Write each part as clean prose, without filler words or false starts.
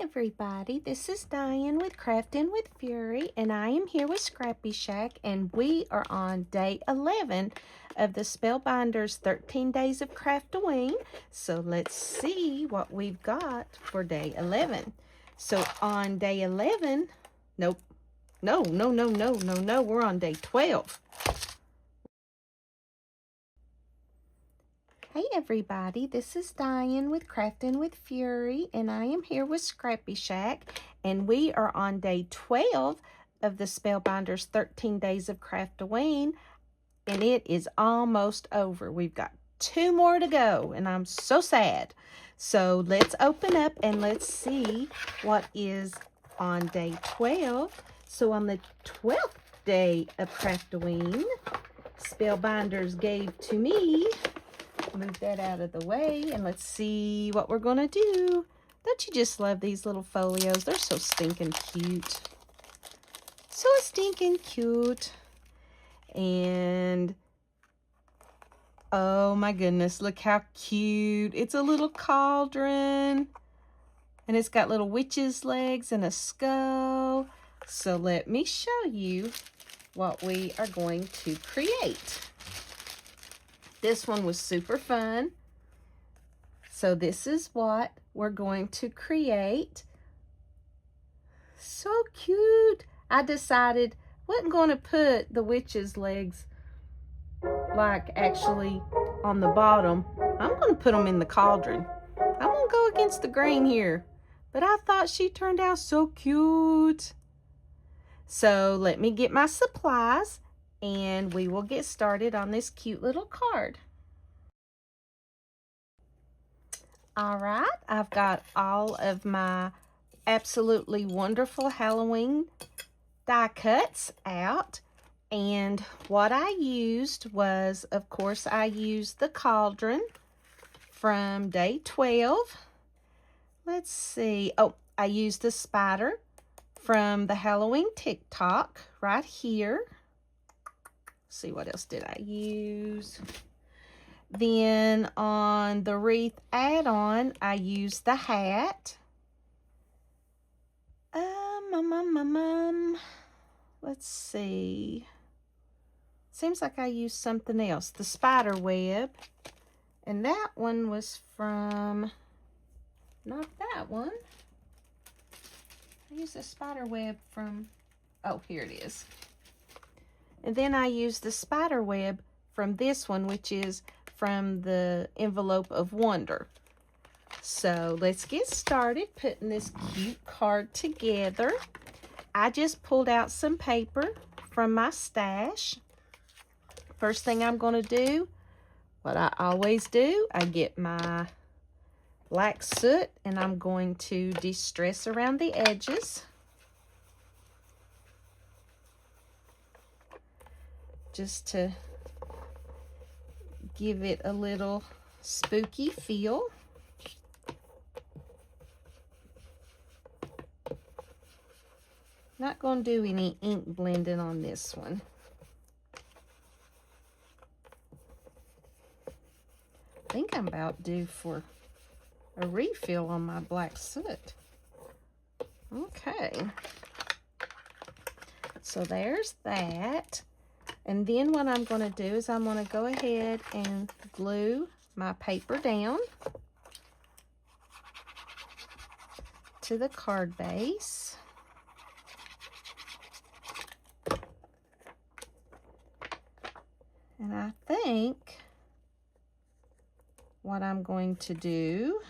Everybody, this is Diane with Crafting with Fury, and I am here with Scrappy Shack, and we are on day 11 of the Spellbinders 13 Days of Craftoween. So let's see what we've got for day 11. So on day 11, no, we're on day 12. Hey everybody, this is Diane with Crafting with Fury, and I am here with Scrappy Shack, and we are on day 12 of the Spellbinders 13 Days of Craftoween, and it is almost over. We've got 2 more to go, and I'm so sad. So let's open up and let's see what is on day 12. So on the 12th day of Craftoween, Spellbinders gave to me. Move that out of the way, and let's see what we're gonna do. Don't you just love these little folios? They're so stinking cute. So stinking cute. And oh my goodness, look how cute. It's a little cauldron, and it's got little witch's legs and a skull. So let me show you what we are going to create. This one was super fun. So this is what we're going to create. So cute. I decided I wasn't going to put the witch's legs like actually on the bottom. I'm going to put them in the cauldron. I'm going to go against the grain here. But I thought she turned out so cute. So let me get my supplies, and we will get started on this cute little card. All right, I've got all of my absolutely wonderful Halloween die cuts out, and what I used was, of course, I used the cauldron from day 12. Let's see. Oh, I used the spider from the Halloween TikTok right here. See, what else did I use? Then on the wreath add-on, I used the hat. Let's see. Seems like I used something else. The spider web. And that one was from, not that one. I used the spider web from, oh, here it is. And then I used the spider web from this one, which is from the Envelope of Wonder. So let's get started putting this cute card together. I just pulled out some paper from my stash. First thing I'm going to do, what I always do, I get my black soot, and I'm going to distress around the edges. Just to give it a little spooky feel. Not going to do any ink blending on this one. I think I'm about due for a refill on my black soot. Okay. So there's that. And then what I'm going to do is I'm going to go ahead and glue my paper down to the card base. And I think what I'm going to do,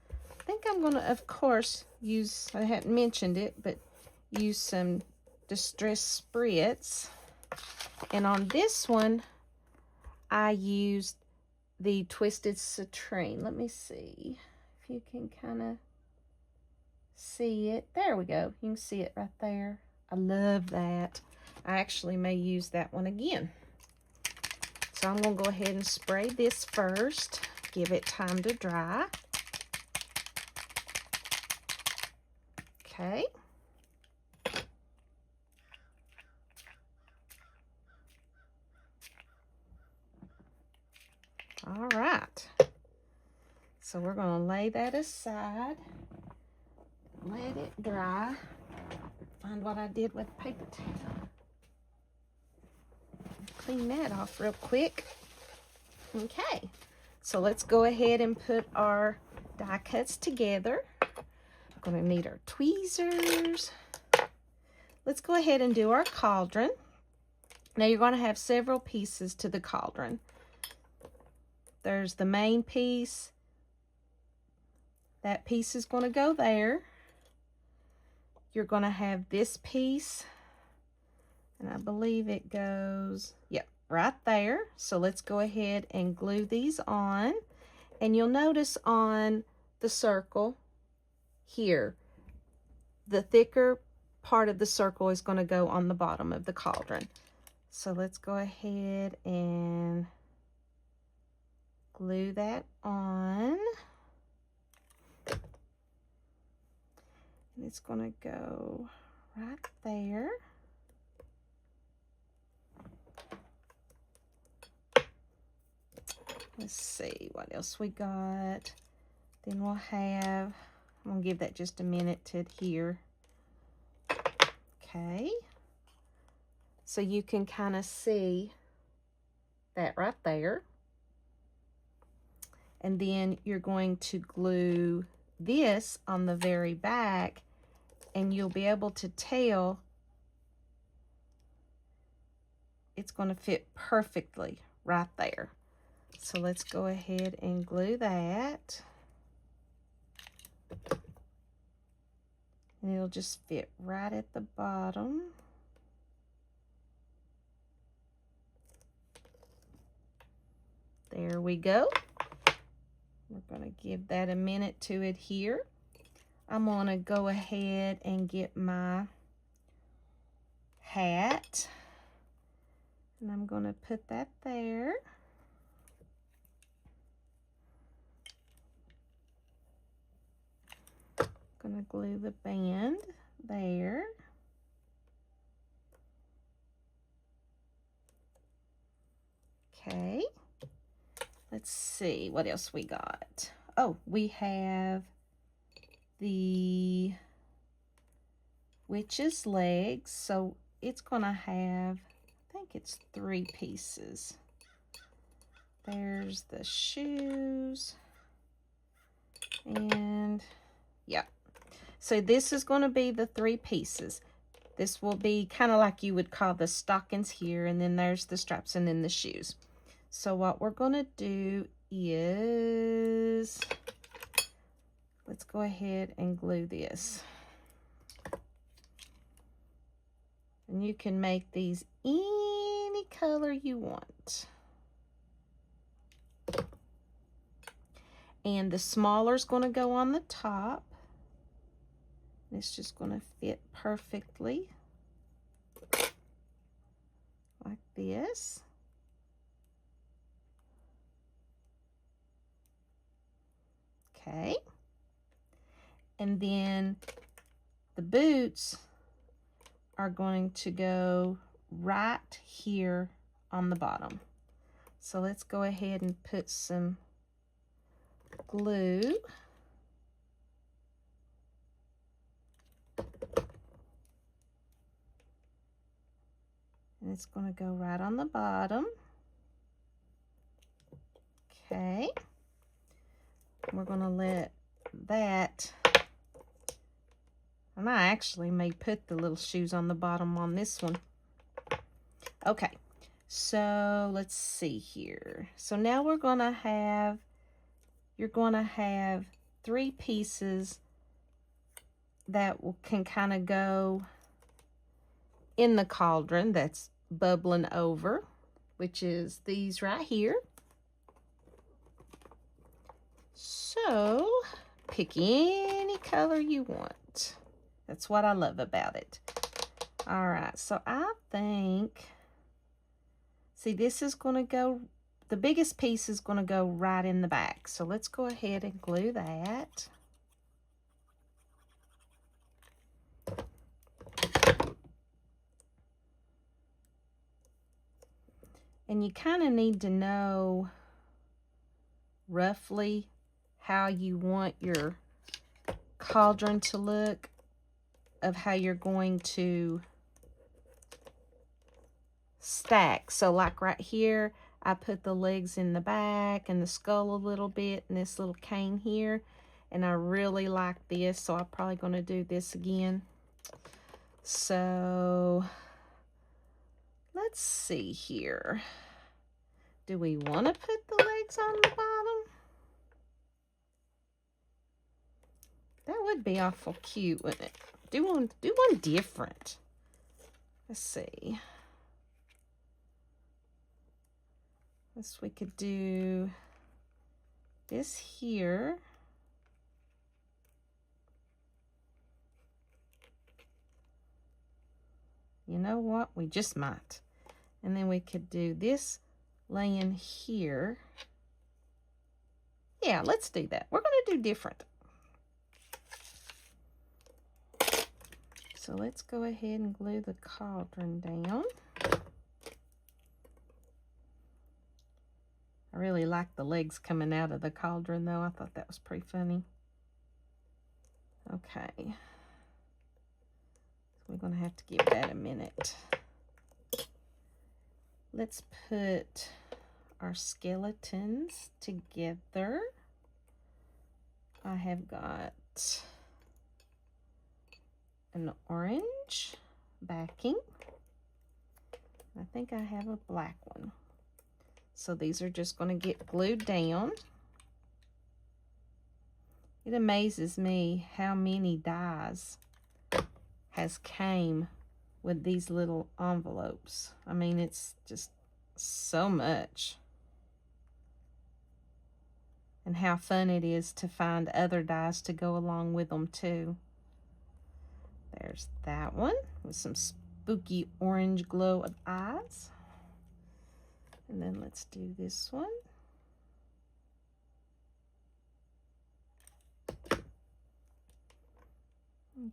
I think I'm going to, of course, use, I hadn't mentioned it, but use some Distress Spritz. And on this one, I used the Twisted Citrine. Let me see if you can kind of see it. There we go. You can see it right there. I love that. I actually may use that one again. So I'm going to go ahead and spray this first. Give it time to dry. Okay. All right. So we're going to lay that aside. let it dry. Find what I did with paper towel. Clean that off real quick. Okay, so let's go ahead and put our die cuts together. We're going to need our tweezers. Let's go ahead and do our cauldron. Now you're going to have several pieces to the cauldron. There's the main piece. That piece is going to go there. You're going to have this piece, and I believe it goes, yep, right there. So let's go ahead and glue these on. And you'll notice on the circle here, the thicker part of the circle is going to go on the bottom of the cauldron. So let's go ahead and glue that on. And it's going to go right there. Let's see what else we got. Then we'll have, I'm going to give that just a minute to adhere. Okay. So you can kind of see that right there. And then you're going to glue this on the very back, and you'll be able to tell it's going to fit perfectly right there. So let's go ahead and glue that. And it'll just fit right at the bottom. There we go. We're going to give that a minute to adhere. I'm going to go ahead and get my hat. And I'm going to put that there. Going to glue the band there. Okay. Let's see what else we got. Oh, we have the witch's legs. So it's going to have, I think it's 3 pieces. There's the shoes. And yeah. So this is going to be the 3 pieces. This will be kind of like you would call the stockings here, and then there's the straps, and then the shoes. So what we're going to do is, let's go ahead and glue this. And you can make these any color you want. And the smaller is going to go on the top. It's just going to fit perfectly like this. Okay. And then the boots are going to go right here on the bottom. So let's go ahead and put some glue. And it's going to go right on the bottom. Okay. We're going to let that, and I actually may put the little shoes on the bottom on this one. Okay, so let's see here. So now we're going to have, you're going to have 3 pieces that can kind of go in the cauldron that's bubbling over, which is these right here. So pick any color you want. That's what I love about it. All right, so I think, see, this is going to go, the biggest piece is going to go right in the back. So let's go ahead and glue that. And you kind of need to know roughly how you want your cauldron to look of how you're going to stack. So like right here, I put the legs in the back and the skull a little bit and this little cane here. And I really like this, so I'm probably going to do this again. So let's see here. Do we want to put the legs on the bottom? That would be awful cute, wouldn't it? Do one different. Let's see. Guess we could do this here. You know what? We just might. And then we could do this laying here. Yeah, let's do that. We're going to do different. So let's go ahead and glue the cauldron down. I really like the legs coming out of the cauldron though. I thought that was pretty funny. Okay. We're going to have to give that a minute. Let's put our skeletons together. I have got an orange backing. I think I have a black one. So these are just going to get glued down. It amazes me how many dies has came with these little envelopes. I mean, it's just so much. And how fun it is to find other dies to go along with them too. There's that one with some spooky orange glow of eyes. And then let's do this one.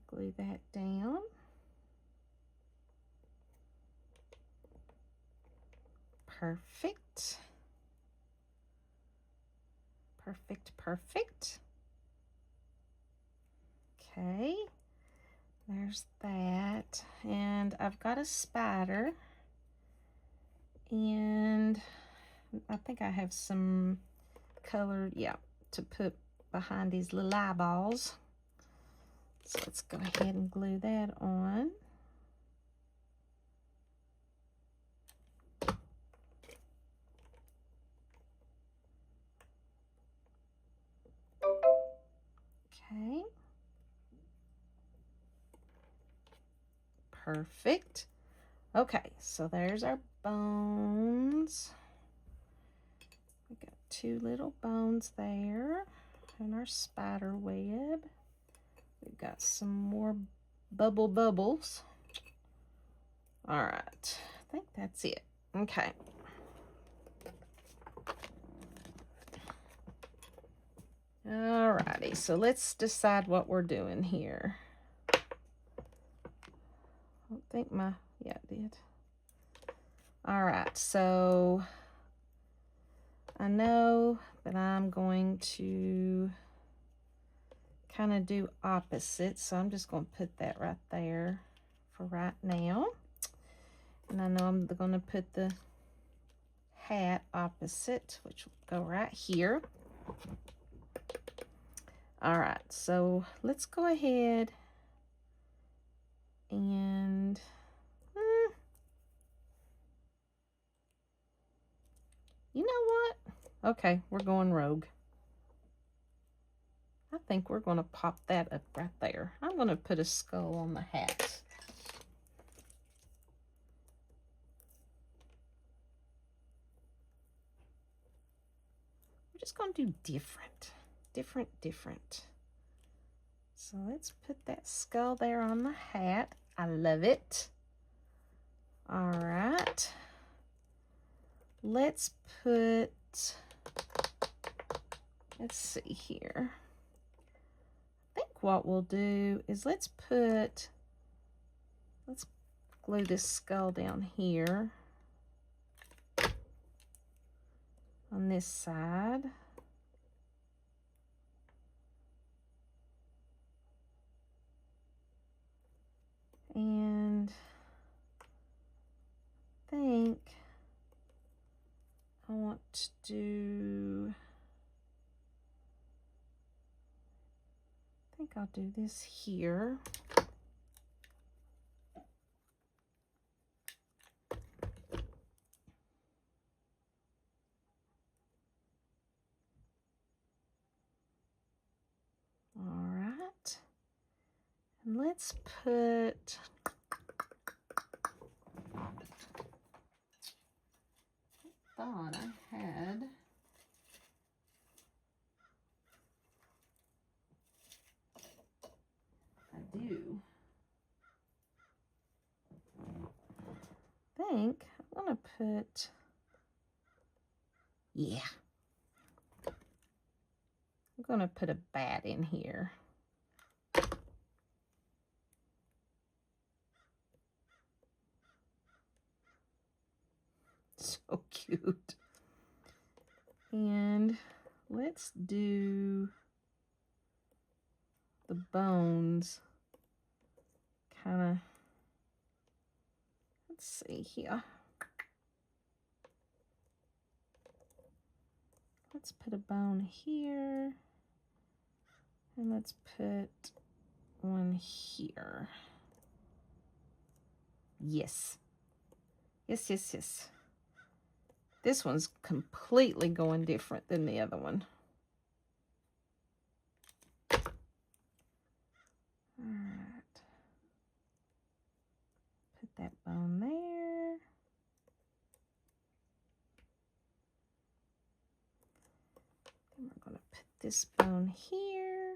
Glue that down. Perfect. Perfect, perfect. Okay, there's that. And I've got a spider. And I think I have some colored, yeah, to put behind these little eyeballs. So let's go ahead and glue that on. Okay. Perfect. Okay, so there's our bones. We got two little bones there and our spider web. We've got some more bubbles. All right, I think that's it. Okay. Alrighty, so let's decide what we're doing here. I don't think yeah, it did. All right, so I know that I'm going to kind of do opposite, so I'm just going to put that right there for right now. And I know I'm going to put the hat opposite, which will go right here. All right, so let's go ahead and you know what? Okay, we're going rogue. I think we're going to pop that up right there. I'm going to put a skull on the hat. We're just going to do different. So let's put that skull there on the hat. I love it. All right. Let's put, let's see here. I think what we'll do is let's glue this skull down here on this side. want to do, I think I'll do this here. All right. And let's put, thought I had, I do. I think I'm gonna put, yeah, I'm gonna put a bat in here. So cute. And let's do the bones kind of, let's see here. Let's put a bone here, and let's put one here. Yes. Yes, yes, yes. This one's completely going different than the other one. All right. Put that bone there. And we're going to put this bone here.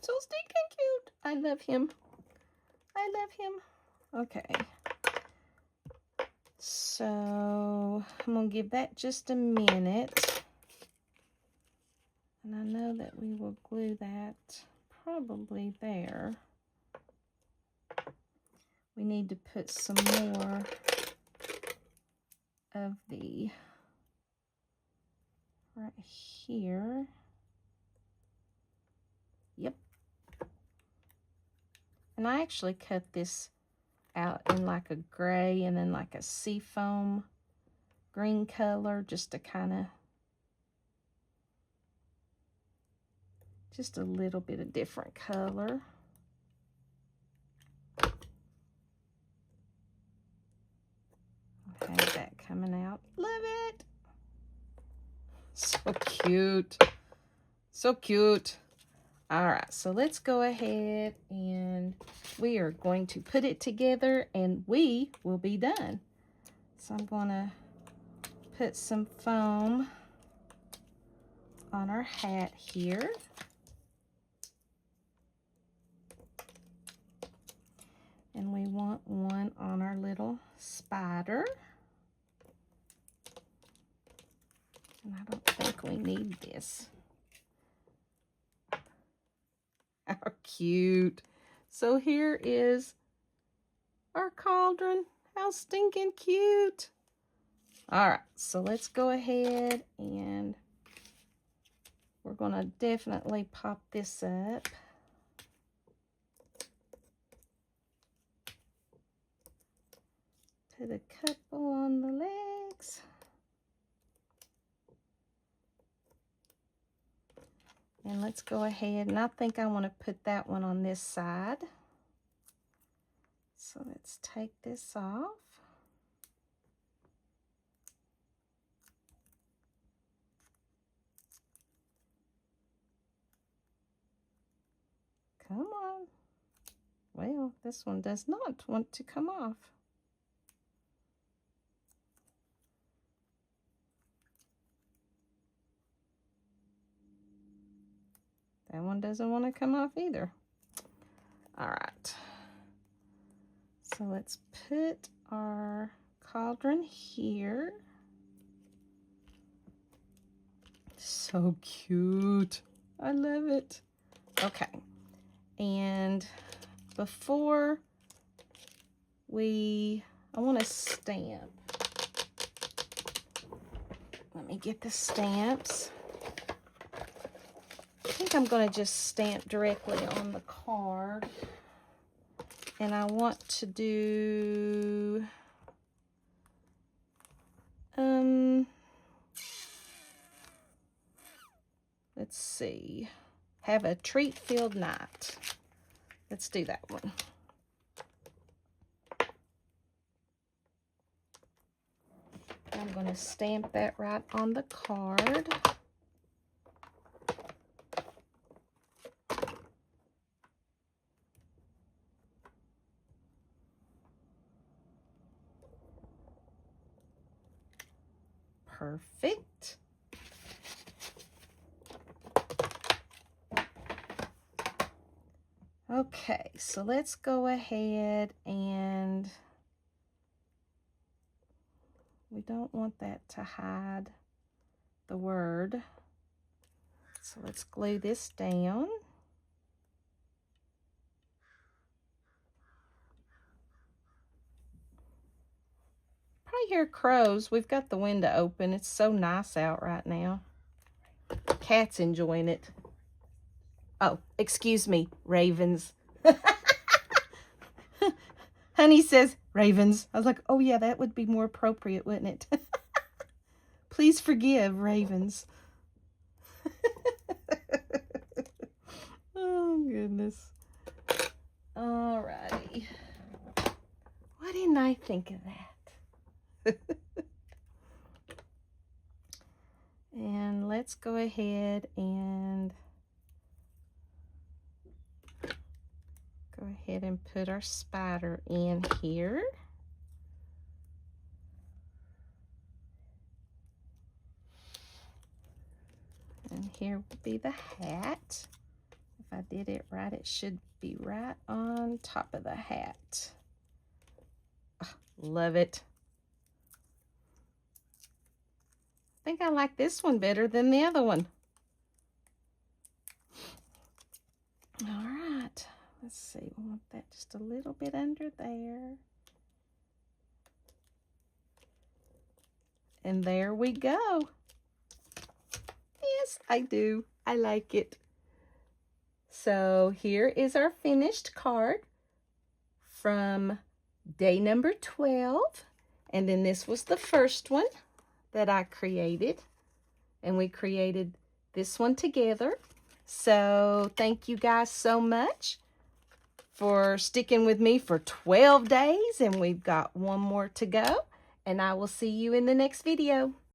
So stinking cute. I love him. I love him. Okay. So I'm going to give that just a minute. And I know that we will glue that probably there. We need to put some more of the right here. Yep. And I actually cut this out in like a gray and then like a seafoam green color, just to kind of, just a little bit of different color. I have that coming out. Love it. So cute. So cute. All right, so let's go ahead and we are going to put it together and we will be done. So I'm going to put some foam on our hat here. And we want one on our little spider. And I don't think we need this. How cute. So here is our cauldron. How stinking cute. All right, so let's go ahead and we're gonna definitely pop this up. Put a couple on the legs. And let's go ahead, and I think I want to put that one on this side. So let's take this off. Come on. Well, this one does not want to come off. That one doesn't want to come off either. All right. So let's put our cauldron here. So cute. I love it. Okay. And before I want to stamp. Let me get the stamps. think I'm going to just stamp directly on the card. And I want to do, let's see, have a treat-filled night. Let's do that one. I'm going to stamp that right on the card. Perfect. Okay, so let's go ahead and we don't want that to hide the word. So let's glue this down. Probably hear crows. We've got the window open. It's so nice out right now. Cat's enjoying it. Oh, excuse me, ravens. Honey says ravens. I was like, oh yeah, that would be more appropriate, wouldn't it? Please forgive, ravens. Oh, goodness. All righty. Why didn't I think of that? And let's go ahead and put our spider in here. And here will be the hat. If I did it right, it should be right on top of the hat. Oh, love it. I think I like this one better than the other one. All right. Let's see, we want that just a little bit under there. And there we go. Yes, I do. I like it. So here is our finished card from day number 12. And then this was the first one that I created. And we created this one together. So thank you guys so much for sticking with me for 12 days, and we've got one more to go, and I will see you in the next video.